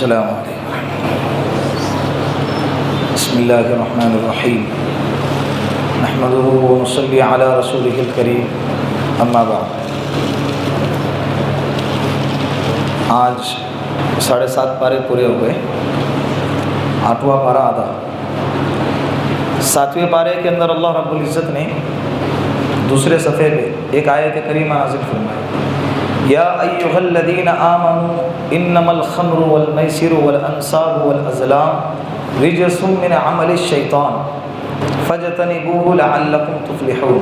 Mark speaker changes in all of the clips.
Speaker 1: السلام علیکم. بسم اللہ الرحمن الرحیم. نحمده ونصلی علی رسولہ الکریم. اما بعد. آج 7.5 پارے پورے ہوئے. 8واں پارہ آدھا. 7ویں پارے کے اندر اللہ رب العزت نے دوسرے صفحے پہ ایک آیت کریمہ نازل فرمائی. یا ایھا الذین آمنوا انما الخمر والمیسر والانصاب والازلام رجس من عمل الشیطان فاجتنبوہ لعلکم تفلحون.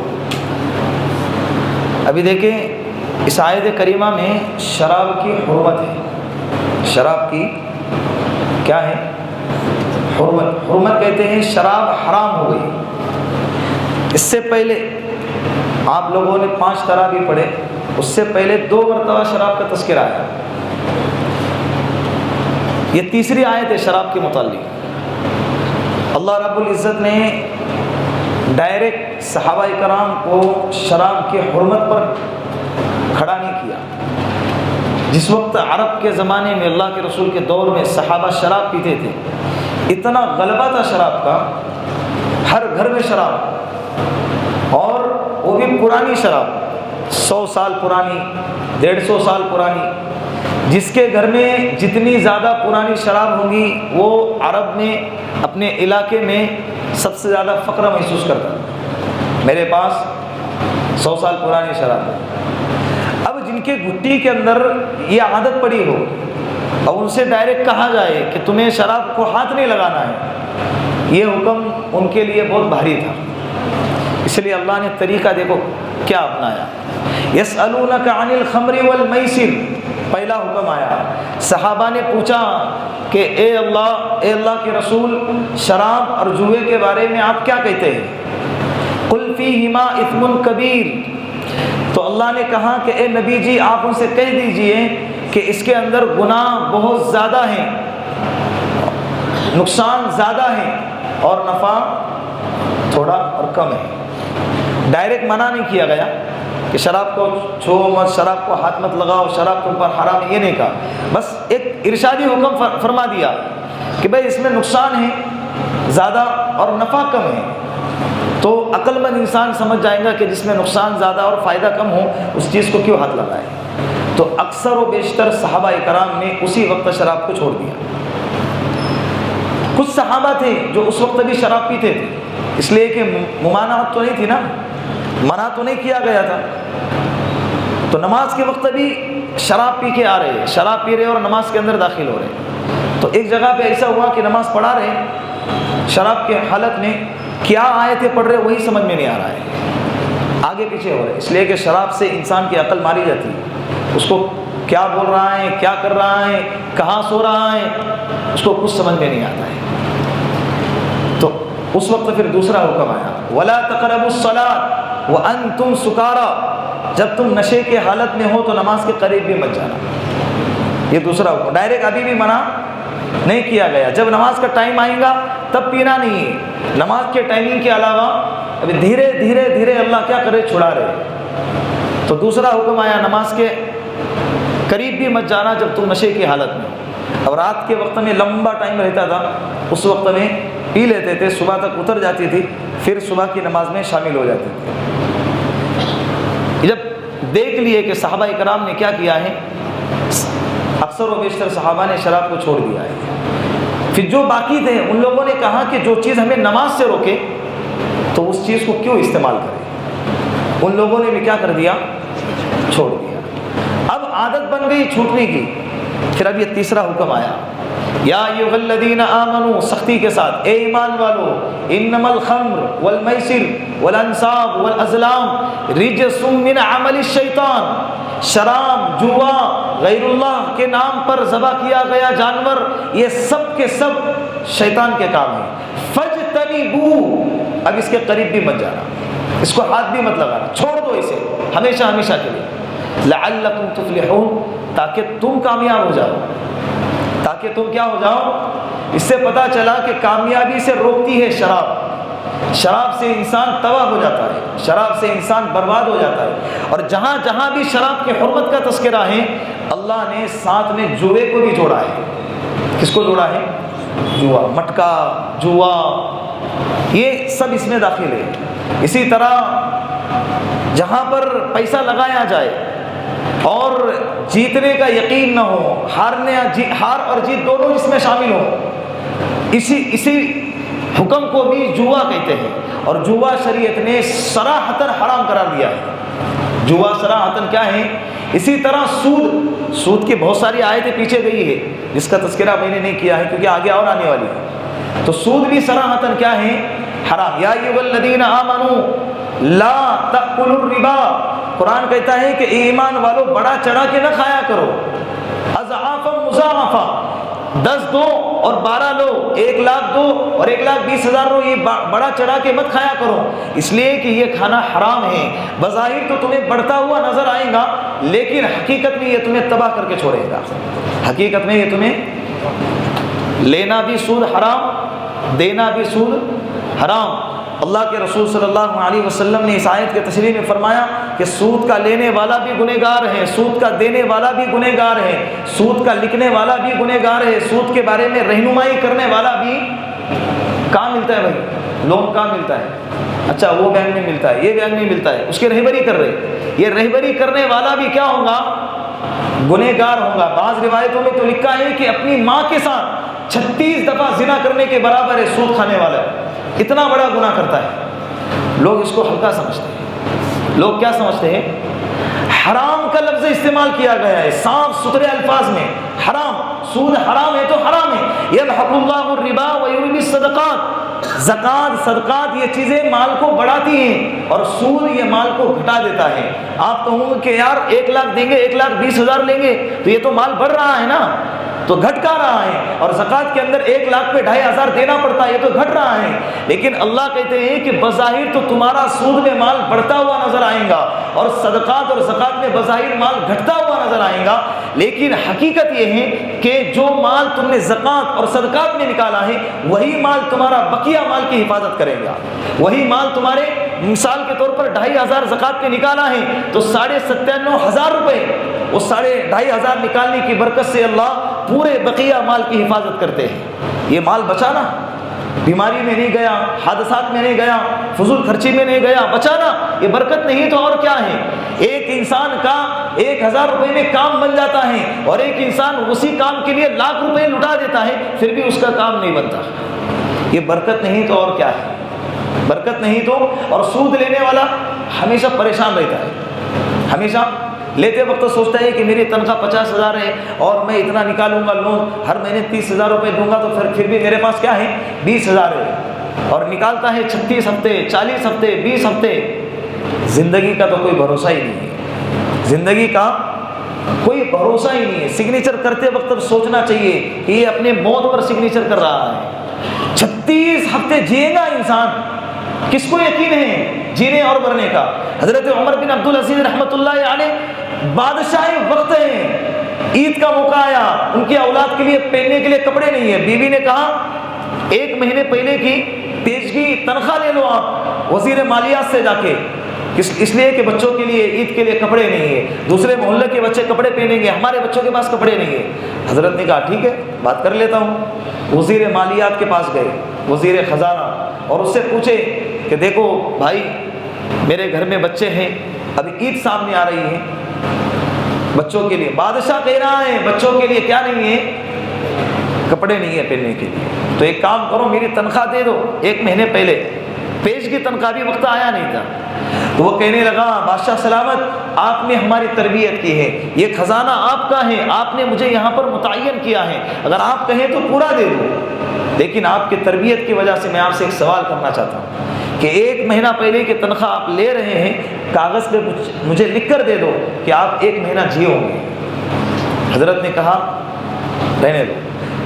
Speaker 1: ابھی دیکھیں اس آیت کریمہ میں شراب کی حرمت ہے. شراب کی کیا ہے؟ حرمت کہتے ہیں شراب حرام ہو گئی. اس سے پہلے آپ لوگوں نے 5 طرح بھی پڑھے. اس سے پہلے 2 مرتبہ شراب کا تذکرہ آیا. یہ تیسری آیت ہے شراب کے متعلق. اللہ رب العزت نے ڈائریکٹ صحابہ کرام کو شراب کی حرمت پر کھڑا نہیں کیا. جس وقت عرب کے زمانے میں اللہ کے رسول کے دور میں صحابہ شراب پیتے تھے, اتنا غلبہ تھا شراب کا, ہر گھر میں شراب, اور وہ بھی پرانی شراب, 100 سال پرانی, 150 سال پرانی. جس کے گھر میں جتنی زیادہ پرانی شراب ہوں گی وہ عرب میں اپنے علاقے میں سب سے زیادہ فخر محسوس کرتا ہے. میرے پاس 100 سال پرانی شراب ہے. اب جن کے گھٹی کے اندر یہ عادت پڑی ہو اور ان سے ڈائریکٹ کہا جائے کہ تمہیں شراب کو ہاتھ نہیں لگانا ہے, یہ حکم ان کے لیے بہت بھاری تھا. اس لیے اللہ نے طریقہ دیکھو کیا اپنایا. یسألونک عن الخمر والمیسر, پہلا حکم آیا. صحابہ نے پوچھا کہ اے اللہ کے رسول, شراب اور جوئے کے بارے میں آپ کیا کہتے ہیں؟ قل فیہما اثم کبیر. تو اللہ نے کہا کہ اے نبی جی آپ ان سے کہہ دیجئے کہ اس کے اندر گناہ بہت زیادہ ہیں, نقصان زیادہ ہیں, اور نفع تھوڑا اور کم ہے. ڈائریکٹ منع نہیں کیا گیا کہ شراب کو چھو مت, شراب کو ہاتھ مت لگاؤ, شراب کے اوپر حرام ہے, یہ نہیں کہا. بس ایک ارشادی حکم فرما دیا کہ بھئی اس میں نقصان ہے زیادہ اور نفع کم ہے. تو عقل مند انسان سمجھ جائے گا کہ جس میں نقصان زیادہ اور فائدہ کم ہو اس چیز کو کیوں ہاتھ لگائے. تو اکثر و بیشتر صحابہ کرام نے اسی وقت شراب کو چھوڑ دیا. کچھ صحابہ تھے جو اس وقت بھی شراب پیتے تھے, اس لیے کہ ممانعت تو نہیں تھی نا, منع تو نہیں کیا گیا تھا. تو نماز کے وقت بھی شراب پی کے آ رہے, شراب پی رہے اور نماز کے اندر داخل ہو رہے. تو ایک جگہ پہ ایسا ہوا کہ نماز پڑھا رہے, شراب کے حالت میں کیا آیتیں پڑھ رہے وہی سمجھ میں نہیں آ رہا ہے, آگے پیچھے ہو رہے. اس لیے کہ شراب سے انسان کی عقل ماری جاتی ہے. اس کو کیا بول رہا ہے, کیا کر رہا ہے, کہاں سو رہا ہے, اس کو کچھ سمجھ میں نہیں آتا ہے. تو اس وقت پھر دوسرا حکم آیا, وَلَا تَقْرَبُوا الصَّلَاةَ وَأَنْتُمْ سُكَارَىٰ. جب تم نشے کے حالت میں ہو تو نماز کے قریب بھی مت جانا. یہ دوسرا حکم. ڈائریکٹ ابھی بھی منع نہیں کیا گیا. جب نماز کا ٹائم آئے گا تب پینا نہیں ہے. نماز کے ٹائمنگ کے علاوہ ابھی دھیرے دھیرے دھیرے اللہ کیا کرے, چھڑا رہے. تو دوسرا حکم آیا, نماز کے قریب بھی مت جانا جب تم نشے کی حالت میں. اب رات کے وقت میں لمبا ٹائم رہتا تھا, اس وقت میں پی لیتے تھے, صبح تک اتر جاتی تھی, پھر صبح کی نماز میں شامل ہو جاتے تھے. جب دیکھ لیے کہ صحابہ کرام نے کیا کیا ہے, اکثر و بیشتر صحابہ نے شراب کو چھوڑ دیا ہے. پھر جو باقی تھے ان لوگوں نے کہا کہ جو چیز ہمیں نماز سے روکے تو اس چیز کو کیوں استعمال کریں. ان لوگوں نے بھی کیا کر دیا, چھوڑ دیا. اب عادت بن گئی چھوٹنے کی. پھر اب یہ تیسرا حکم آیا, یا ایھا الذین آمنوا, سختی کے ساتھ, اے ایمان والو, انما الخمر والمیسر والانصاب والازلام رجس من عمل الشیطان. شراب, جوا, غیر اللہ کے نام پر ذبح کیا گیا جانور, یہ سب کے سب شیطان کے کام ہیں. فاجتنبوہ, اب اس کے قریب بھی مت جانا, اس کو ہاتھ بھی مت لگانا, چھوڑ دو اسے ہمیشہ ہمیشہ کے لیے. لعلکم تفلحون, تاکہ تم کامیاب ہو جاؤ, تاکہ تم کیا ہو جاؤ. اس سے پتہ چلا کہ کامیابی سے روکتی ہے شراب. شراب سے انسان تباہ ہو جاتا ہے, شراب سے انسان برباد ہو جاتا ہے. اور جہاں جہاں بھی شراب کی حرمت کا تذکرہ ہے اللہ نے ساتھ میں جوے کو بھی جوڑا ہے. کس کو جوڑا ہے؟ جوا، مٹکا، جوا، یہ سب اس میں داخل ہے۔ اسی طرح جہاں پر پیسہ لگایا جائے اور جیتنے کا یقین نہ ہو، ہار اور جیت دونوں اس میں شامل ہوں، اسی حکم کو بھی جوا کہتے ہیں، اور جوا شریعت نے صراحتاً حرام قرار دیا ہے۔ جوا صراحتاً کیا ہے؟ اسی طرح سود کی بہت ساری آیتیں پیچھے گئی ہے جس کا تذکرہ میں نے نہیں کیا ہے کیونکہ آگے اور آنے والی ہے۔ تو سود بھی صراحتاً کیا ہے؟ حرام۔ یا ایھا الذین آمنوا لا تأکلوا الربا، قرآن کہتا ہے کہ ایمان والو بڑا چڑھا کے نہ کھایا کرو، اضعافا مضاعفا، 10 دو اور 12 لو، 1 لاکھ دو اور 1,20,000 لو، یہ بڑا چڑھا کے مت کھایا کرو، اس لیے کہ یہ کھانا حرام ہے۔ بظاہر تو تمہیں بڑھتا ہوا نظر آئے گا لیکن حقیقت میں یہ تمہیں تباہ کر کے چھوڑے گا۔ حقیقت میں یہ تمہیں لینا بھی سود حرام، دینا بھی سود حرام۔ اللہ کے رسول صلی اللہ علیہ وسلم نے اس آیت کے تشریح میں فرمایا کہ سود کا لینے والا بھی گنہگار ہے، سود کا دینے والا بھی گنہگار ہے، سود کا لکھنے والا بھی گنہگار ہے، سود کے بارے میں رہنمائی کرنے والا بھی۔ کہاں ملتا ہے بھائی؟ لون کہاں ملتا ہے؟ اچھا وہ بینک میں ملتا ہے، یہ بینک میں ملتا ہے، اس کی رہبری کر رہے، یہ رہبری کرنے والا بھی کیا ہوگا؟ گنہگار ہوگا۔ بعض روایتوں میں تو لکھا ہے کہ اپنی ماں کے ساتھ 36 دفعہ زنا کرنے کے برابر ہے سود کھانے والا، اتنا بڑا گناہ کرتا ہے۔ لوگ اس کو ہلکا سمجھتے ہیں۔ لوگ کیا سمجھتے ہیں؟ حرام کا لفظ استعمال کیا گیا ہے صاف ستھرے الفاظ میں، حرام، سود حرام ہے تو حرام ہے۔ یمحق اللہ الربا ویربی الصدقات، زکوٰۃ، صدقات یہ چیزیں مال کو بڑھاتی ہیں اور سود یہ مال کو گھٹا دیتا ہے۔ آپ کہوں کہ یار 1 لاکھ دیں گے، 1,20,000 لیں گے تو یہ تو مال بڑھ رہا ہے نا، تو گھٹ کا رہا ہے، اور زکوٰۃ کے اندر 1 لاکھ پہ 2,500 دینا پڑتا ہے، یہ تو گھٹ رہا ہے۔ لیکن اللہ کہتے ہیں کہ بظاہر تو تمہارا سود میں مال بڑھتا ہوا نظر آئے گا اور صدقات اور زکوٰۃ میں بظاہر مال گھٹتا ہوا نظر آئے گا، لیکن حقیقت یہ ہے کہ جو مال تم نے زکوٰۃ اور صدقات میں نکالا ہے وہی مال تمہارا بقیہ مال کی حفاظت کرے گا۔ وہی مال تمہارے مثال کے طور پر 2,500 زکوٰۃ پہ نکالا ہے تو 97,500 روپے، اس 2,500 نکالنے کی برکت سے اللہ پورے بقیہ مال کی حفاظت کرتے ہیں۔ یہ مال بچانا، بیماری میں نہیں گیا، حادثات میں نہیں گیا، فضول خرچی میں نہیں گیا، بچانا یہ برکت نہیں تو اور کیا ہے؟ ایک انسان کا 1,000 روپے میں کام بن جاتا ہے اور ایک انسان اسی کام کے لیے لاکھ روپے لٹا دیتا ہے پھر بھی اس کا کام نہیں بنتا۔ یہ برکت نہیں تو اور کیا ہے؟ برکت نہیں تو۔ اور سود لینے والا ہمیشہ پریشان رہتا ہے، ہمیشہ لیتے وقت سوچتا ہے کہ میری تنخواہ 50,000 ہے اور میں اتنا نکالوں گا لون، ہر مہینے 30,000 روپے دوں گا تو پھر بھی میرے پاس کیا ہے؟ 20,000 ہے، اور نکالتا ہے 36 ہفتے، 40 ہفتے، 20 ہفتے۔ زندگی کا تو کوئی بھروسہ ہی نہیں ہے، زندگی کا کوئی بھروسہ ہی نہیں ہے۔ سگنیچر کرتے وقت سوچنا چاہیے کہ یہ اپنے موت پر سگنیچر کر رہا ہے۔ 36 ہفتے جیے گا انسان، کس کو یقین ہے جینے اور مرنے کا؟ حضرت عمر بن عبدالعزیز رحمۃ اللہ علیہ بادشاہ وقت ہیں، عید کا موقع آیا، ان کی اولاد کے لیے پہننے کے لیے کپڑے نہیں ہیں، بیوی نے کہا 1 مہینے پہلے کی پیشگی تنخواہ لے لو آپ وزیر مالیات سے جا کے، اس لیے کہ بچوں کے لیے عید کے لیے کپڑے نہیں ہیں، دوسرے محلے کے بچے کپڑے پہنیں گے، ہمارے بچوں کے پاس کپڑے نہیں ہیں۔ حضرت نے کہا ٹھیک ہے بات کر لیتا ہوں۔ وزیر مالیات کے پاس گئے، وزیر خزانہ، اور اس سے پوچھے کہ دیکھو بھائی میرے گھر میں بچے ہیں، ابھی عید سامنے آ رہی ہے، بچوں کے لیے بادشاہ کہہ رہا ہے بچوں کے لیے کیا نہیں ہے؟ کپڑے نہیں ہیں پہننے کے لیے، تو ایک کام کرو میری تنخواہ دے دو 1 مہینے پہلے، پیش کی تنخواہ بھی وقت آیا نہیں تھا۔ تو وہ کہنے لگا بادشاہ سلامت، آپ نے ہماری تربیت کی ہے، یہ خزانہ آپ کا ہے، آپ نے مجھے یہاں پر متعین کیا ہے، اگر آپ کہیں تو پورا دے دو، لیکن آپ کی تربیت کی وجہ سے میں آپ سے ایک سوال کرنا چاہتا ہوں کہ 1 مہینہ پہلے کی تنخواہ آپ لے رہے ہیں، کاغذ پہ مجھے لکھ کر دے دو کہ آپ 1 مہینہ جیے ہوں گے۔ حضرت نے کہا رہنے دو،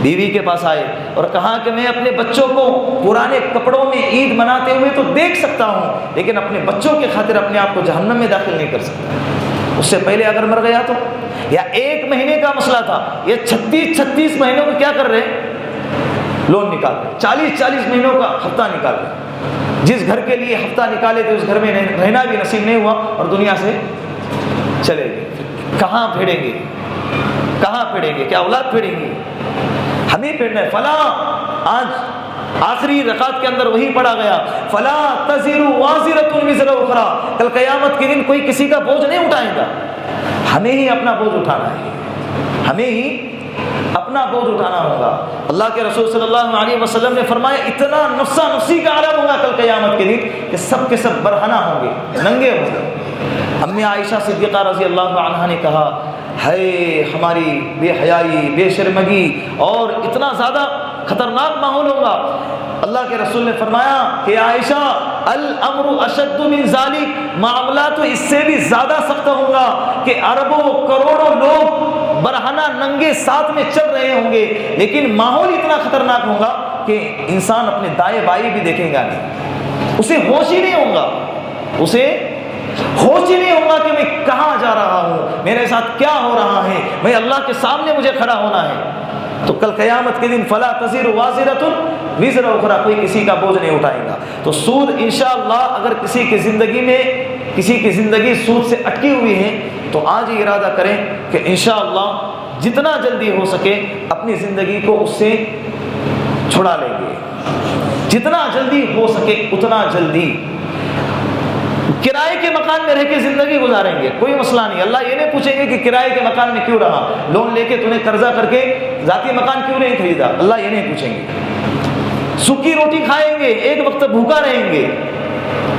Speaker 1: بیوی کے پاس آئے اور کہا کہ میں اپنے بچوں کو پرانے کپڑوں میں عید مناتے ہوئے تو دیکھ سکتا ہوں، لیکن اپنے بچوں کی خاطر اپنے آپ کو جہنم میں داخل نہیں کر سکتا۔ اس سے پہلے اگر مر گیا تو، یا 1 مہینے کا مسئلہ تھا، یہ 36 مہینوں کو کیا کر رہے؟ لون نکال رہے، 40 مہینوں کا ہفتہ نکال رہے۔ جس گھر کے لیے ہفتہ نکالے تھے اس گھر میں رہنا بھی نصیب نہیں ہوا اور دنیا سے چلے گئے۔ کہاں پھیڑیں گے؟ کہاں پھیڑیں گے؟ کیا اولاد پھیڑیں گے؟ ہمیں نہیں پھیرنا ہے. فلاں آج آخری رکعت کے اندر وہی پڑھا گیا, فلا تزر وازرۃ وزر اخرى, کل قیامت کے دن کوئی کسی کا بوجھ نہیں اٹھائے گا, ہمیں ہی اپنا بوجھ اٹھانا ہے, ہمیں ہی اپنا بوجھ اٹھانا ہوگا. اللہ کے رسول صلی اللہ علیہ وسلم نے فرمایا اتنا نفسا نفسی کا عالم ہوگا کل قیامت کے دن کہ سب کے سب برہنہ ہوں گے, ننگے ہوں گے. امی عائشہ صدیقہ رضی اللہ عنہا نے کہا ہے ہماری بے حیائی, بے شرمگی اور اتنا زیادہ خطرناک ماحول ہوگا. اللہ کے رسول نے فرمایا کہ عائشہ الامر اشد من ذالک, معاملہ تو اس سے بھی زیادہ سخت ہوگا کہ اربوں کروڑوں لوگ برہنہ ننگے ساتھ میں چل رہے ہوں گے, لیکن ماحول اتنا خطرناک ہوگا کہ انسان اپنے دائیں بائیں بھی دیکھے گا نہیں, اسے ہوش ہی نہیں ہوگا, اسے ہوش ہی نہیں ہوگا کہ میں کہاں جا رہا ہوں, میرے ساتھ کیا ہو رہا ہے, میں اللہ کے سامنے مجھے کھڑا ہونا ہے. تو کل قیامت کے دن فلا تزر وازرۃ وزر اخرى, کوئی کسی کا بوجھ نہیں اٹھائے گا. تو سود انشاءاللہ اگر کسی کی زندگی میں کسی کی زندگی سود سے اٹکی ہوئی ہے تو آج ہی ارادہ کریں کہ انشاءاللہ جتنا جلدی ہو سکے اپنی زندگی کو اس سے چھڑا لیں گے, جتنا جلدی ہو سکے اتنا جلدی. کرائے کے مکان میں رہ کے زندگی گزاریں گے, کوئی مسئلہ نہیں. اللہ یہ نہیں پوچھیں گے کہ کرائے کے مکان میں کیوں رہا, لون لے کے تو نے قرضہ کر کے ذاتی مکان کیوں نہیں خریدا, اللہ یہ نہیں پوچھیں گے. سوکھی روٹی کھائیں گے, ایک وقت بھوکا رہیں گے,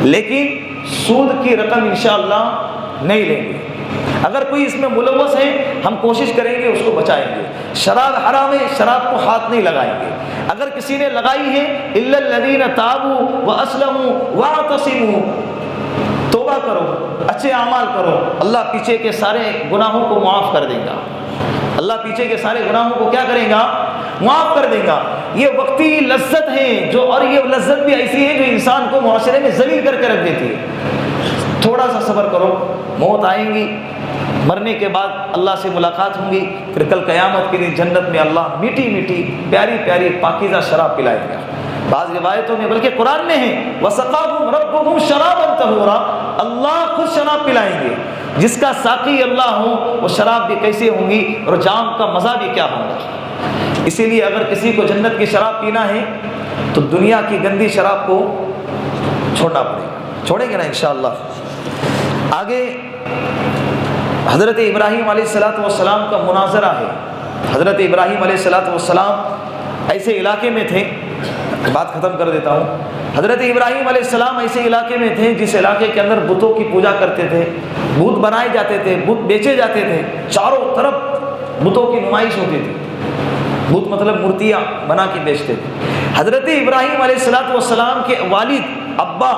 Speaker 1: لیکن سود کی رقم انشاءاللہ نہیں لیں گے. اگر کوئی اس میں ملوث ہے ہم کوشش کریں گے اس کو بچائیں گے. شراب حرام ہے, شراب کو ہاتھ نہیں لگائیں گے. اگر کسی نے لگائی ہے الا الذین تابوا واسلموا واعتصموا, توبہ کرو, اچھے اعمال کرو, اللہ پیچھے کے سارے گناہوں کو معاف کر دے گا. اللہ پیچھے کے سارے گناہوں کو کیا کرے گا, معاف کر دے گا. یہ وقتی لذت ہے جو, اور یہ لذت بھی ایسی ہے جو انسان کو معاشرے میں ذلیل کر کے رکھ دیتی ہے. تھوڑا سا صبر کرو, موت آئیں گی, مرنے کے بعد اللہ سے ملاقات ہوں گی, پھر کل قیامت کے دن جنت میں اللہ میٹھی میٹھی پیاری پیاری پاکیزہ شراب پلائے گا. بعض روایتوں میں بلکہ قرآن میں ہے وَسَقَاهُمْ رَبُّهُمْ شَرَابًا طَهُورًا, اللہ خود شراب پلائیں گے. جس کا ساقی اللہ ہو وہ شراب بھی کیسے ہوں گی اور جام کا مزہ بھی کیا ہوگا. اسی لیے اگر کسی کو جنت کی شراب پینا ہے تو دنیا کی گندی شراب کو چھوڑنا پڑے گا. چھوڑیں گے نا انشاءاللہ. آگے حضرت ابراہیم علیہ السلام کا مناظرہ ہے. حضرت ابراہیم علیہ السلام ایسے علاقے میں تھے, بات ختم کر دیتا ہوں. حضرت ابراہیم علیہ السلام ایسے علاقے میں تھے جس علاقے کے اندر بتوں کی پوجا کرتے تھے, بت بنائے جاتے تھے, بت بیچے جاتے تھے, چاروں طرف بتوں کی نمائش ہوتی تھی. بت مطلب مورتیاں بنا کے بیچتے تھے. حضرت ابراہیم علیہ السلام کے والد ابا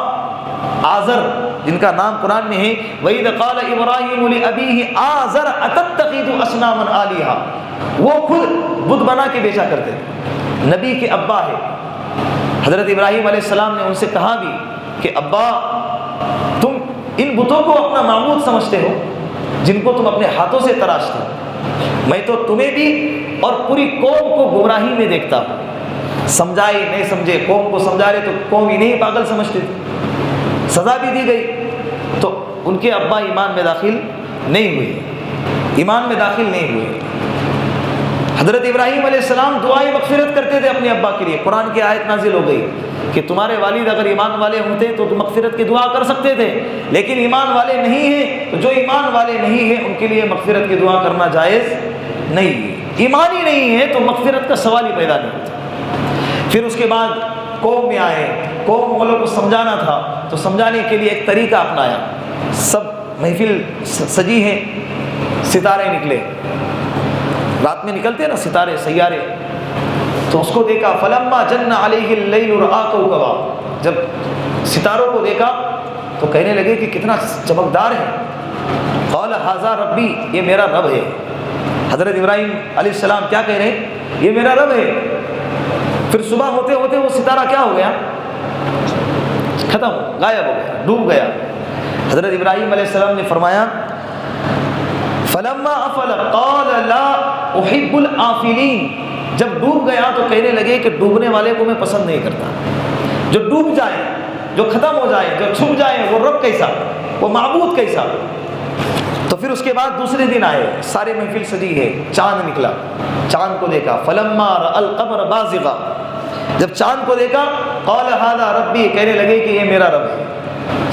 Speaker 1: آزر, جن کا نام قرآن میں ہے وَإِذْ قَالَ إِبْرَاهِيمُ لِأَبِيهِ آزَرَ أَتَتَّخِذُ أَصْنَامًا آلِهَةً, وہ خود بت بنا کے بیچا کرتے تھے. نبی کے ابا ہے. حضرت ابراہیم علیہ السلام نے ان سے کہا بھی کہ ابا تم ان بتوں کو اپنا معبود سمجھتے ہو جن کو تم اپنے ہاتھوں سے تراشتے ہو, میں تو تمہیں بھی اور پوری قوم کو گمراہی میں دیکھتا ہوں. سمجھائے نہیں سمجھے, قوم کو سمجھا رہے تو قوم ہی نہیں پاگل سمجھتے تھے. سزا بھی دی گئی تو ان کے ابا ایمان میں داخل نہیں ہوئے, ایمان میں داخل نہیں ہوئے. حضرت ابراہیم علیہ السلام دعائیں مغفرت کرتے تھے اپنے ابا کے لیے. قرآن کی آیت نازل ہو گئی کہ تمہارے والد اگر ایمان والے ہوتے تو تم مغفرت کی دعا کر سکتے تھے, لیکن ایمان والے نہیں ہیں تو جو ایمان والے نہیں ہیں ان کے لیے مغفرت کی دعا کرنا جائز نہیں ہے. ایمان ہی نہیں ہے تو مغفرت کا سوال ہی پیدا نہیں ہوتا. پھر اس کے بعد قوم میں آئے, قوم والوں کو سمجھانا تھا تو سمجھانے کے لیے ایک طریقہ اپنایا. سب محفل سجی ہے, ستارے نکلے, رات میں نکلتے ہیں نا ستارے سیارے, تو اس کو دیکھا فلما جن علیہ اللیل رآ کوکبا, جب ستاروں کو دیکھا تو کہنے لگے کہ کتنا چمکدار ہے. قال ھذا ربی, یہ میرا رب ہے. حضرت ابراہیم علیہ السلام کیا کہہ رہے ہیں, یہ میرا رب ہے. پھر صبح ہوتے ہوتے وہ ستارہ کیا ہو گیا, ختم, غائب ہو گیا, ڈوب گیا. حضرت ابراہیم علیہ السلام نے فرمایا فلما افل قال لا احب الافلین, جب ڈوب گیا تو کہنے لگے کہ ڈوبنے والے کو میں پسند نہیں کرتا. جو ڈوب جائے, جو ختم ہو جائے, جو چھپ جائے, وہ رب کیسا, وہ معبود کیسا. تو تو پھر اس کے بعد دوسرے دن آئے، سارے محفل سجی ہے، چاند نکلا، چاند کو دیکھا، فلما رأى القمر بازغا، جب چاند کو دیکھا قال هذا ربی، کہنے لگے کہ یہ میرا رب ہے۔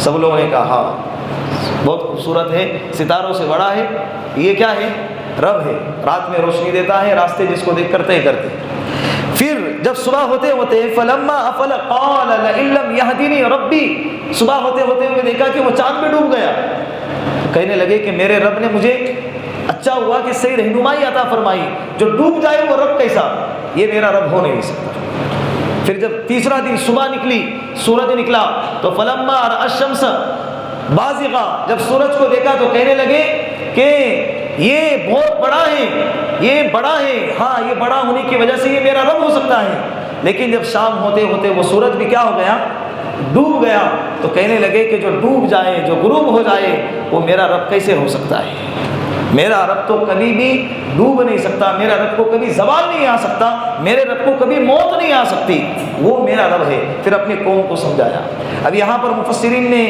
Speaker 1: سب لوگوں نے کہا ہاں بہت خوبصورت ہے، ستاروں سے بڑا ہے، یہ کیا ہے؟ رب ہے، رات میں روشنی دیتا ہے، راستے جس کو دیکھ کرتے ہی کرتے۔ پھر جب صبح ہوتے ہوتے فلما افل قال لئن لم يهدني ربی، صبح ہوتے ہوتے ہوئے دیکھا کہ وہ چاند میں ڈوب گیا، کہنے لگے کہ میرے رب نے مجھے اچھا ہوا کہ صحیح رہنمائی عطا فرمائی، جو ڈوب جائے وہ رب کیسا؟ یہ میرا رب ہو نہیں سکتا۔ پھر جب تیسرا دن صبح نکلی، سورج نکلا، تو فلما رأى الشمس بازغا، جب سورج کو دیکھا تو کہنے لگے کہ یہ بہت بڑا ہے، یہ بڑا ہے، ہاں یہ بڑا ہونے کی وجہ سے یہ میرا رب ہو سکتا ہے۔ لیکن جب شام ہوتے ہوتے وہ سورج بھی کیا ہو گیا؟ ڈوب گیا، تو کہنے لگے کہ جو ڈوب جائے، جو غروب ہو جائے، وہ میرا رب کیسے ہو سکتا ہے؟ میرا رب تو کبھی بھی ڈوب نہیں سکتا، میرا رب کو کبھی زوال نہیں آ سکتا، میرے رب کو کبھی موت نہیں آ سکتی، وہ میرا رب ہے۔ پھر اپنی قوم کو سمجھایا۔ اب یہاں پر مفسرین نے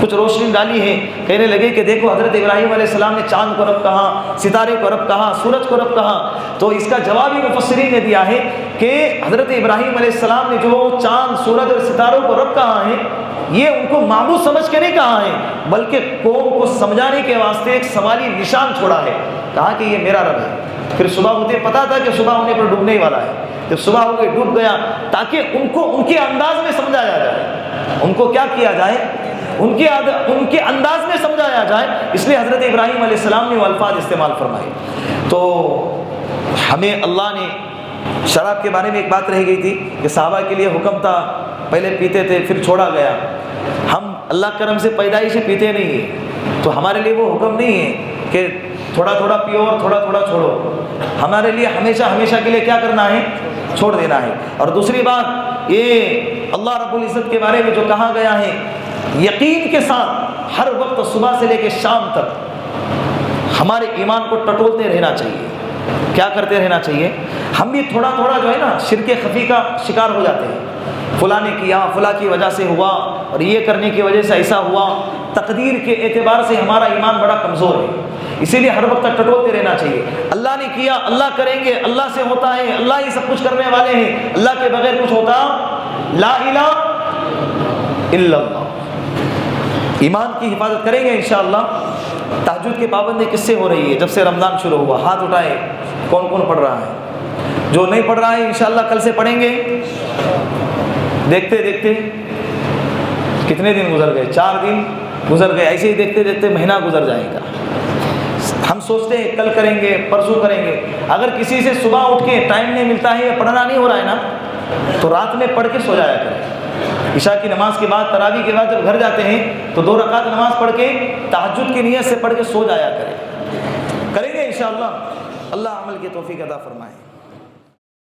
Speaker 1: کچھ روشنی ڈالی ہے، کہنے لگے کہ دیکھو حضرت ابراہیم علیہ السلام نے چاند کو رب کہا، ستارے کو رب کہا، سورج کو رب کہا، تو اس کا جواب ہی مفسرین نے دیا ہے کہ حضرت ابراہیم علیہ السلام نے جو چاند، سورج اور ستاروں کو رب کہا ہے، یہ ان کو معبود سمجھ کے نہیں کہا ہے، بلکہ قوم کو سمجھانے کے واسطے ایک سوالی نشان چھوڑا ہے، کہا کہ یہ میرا رب ہے۔ پھر صبح ہوتے پتا تھا کہ صبح ہونے پر ڈوبنے ہی والا ہے، جب صبح ہو کے ڈوب گیا، تاکہ ان کو ان کے انداز میں سمجھایا جائے، ان کو کیا کیا جائے؟ ان کے انداز میں سمجھایا جائے، اس لیے حضرت ابراہیم علیہ السلام نے وہ الفاظ استعمال فرمائے۔ تو ہمیں اللہ نے شراب کے بارے میں ایک بات رہ گئی تھی کہ صحابہ کے لیے حکم تھا، پہلے پیتے تھے پھر چھوڑا گیا، ہم اللہ کرم سے پیدائش سے پیتے نہیں ہیں، تو ہمارے لیے وہ حکم نہیں ہے کہ تھوڑا تھوڑا پیو اور تھوڑا تھوڑا چھوڑو، ہمارے لیے ہمیشہ ہمیشہ کے لیے کیا کرنا ہے؟ چھوڑ دینا ہے۔ اور دوسری بات یہ اللہ رب العزت کے بارے میں جو کہا گیا ہے، یقین کے ساتھ ہر وقت صبح سے لے کے شام تک ہمارے ایمان کو ٹٹولتے رہنا چاہیے۔ کیا کرتے رہنا چاہیے؟ ہم بھی تھوڑا تھوڑا جو ہے نا شرک خفی کا شکار ہو جاتے ہیں، فلاں نے کیا، فلاں کی وجہ سے ہوا، اور یہ کرنے کی وجہ سے ایسا ہوا، تقدیر کے اعتبار سے ہمارا ایمان بڑا کمزور ہے، اسی لیے ہر وقت ٹٹولتے رہنا چاہیے۔ اللہ نے کیا، اللہ کریں گے، اللہ سے ہوتا ہے، اللہ ہی سب کچھ کرنے والے ہیں، اللہ کے بغیر کچھ ہوتا لا الہ الا اللہ۔ ایمان کی حفاظت کریں گے انشاءاللہ۔ تہجد کی پابندی کس سے ہو رہی ہے؟ جب سے رمضان شروع ہوا، ہاتھ اٹھائے کون کون پڑھ رہا ہے؟ جو نہیں پڑھ رہا ہے انشاءاللہ کل سے پڑھیں گے۔ دیکھتے دیکھتے کتنے دن گزر گئے؟ 4 دن گزر گئے، ایسے ہی دیکھتے دیکھتے مہینہ گزر جائے گا۔ ہم سوچتے ہیں کل کریں گے، پرسوں کریں گے، اگر کسی سے صبح اٹھ کے ٹائم نہیں ملتا ہے یا پڑھنا نہیں ہو رہا ہے نا، تو رات میں پڑھ کے سو جایا کریں۔ عشاء کی نماز کے بعد، تراویح کے بعد جب گھر جاتے ہیں تو 2 رکعت نماز پڑھ کے تہجد کی نیت سے پڑھ کے سو جایا کریں۔ کریں گے انشاءاللہ، اللہ عمل کی توفیق عطا فرمائے۔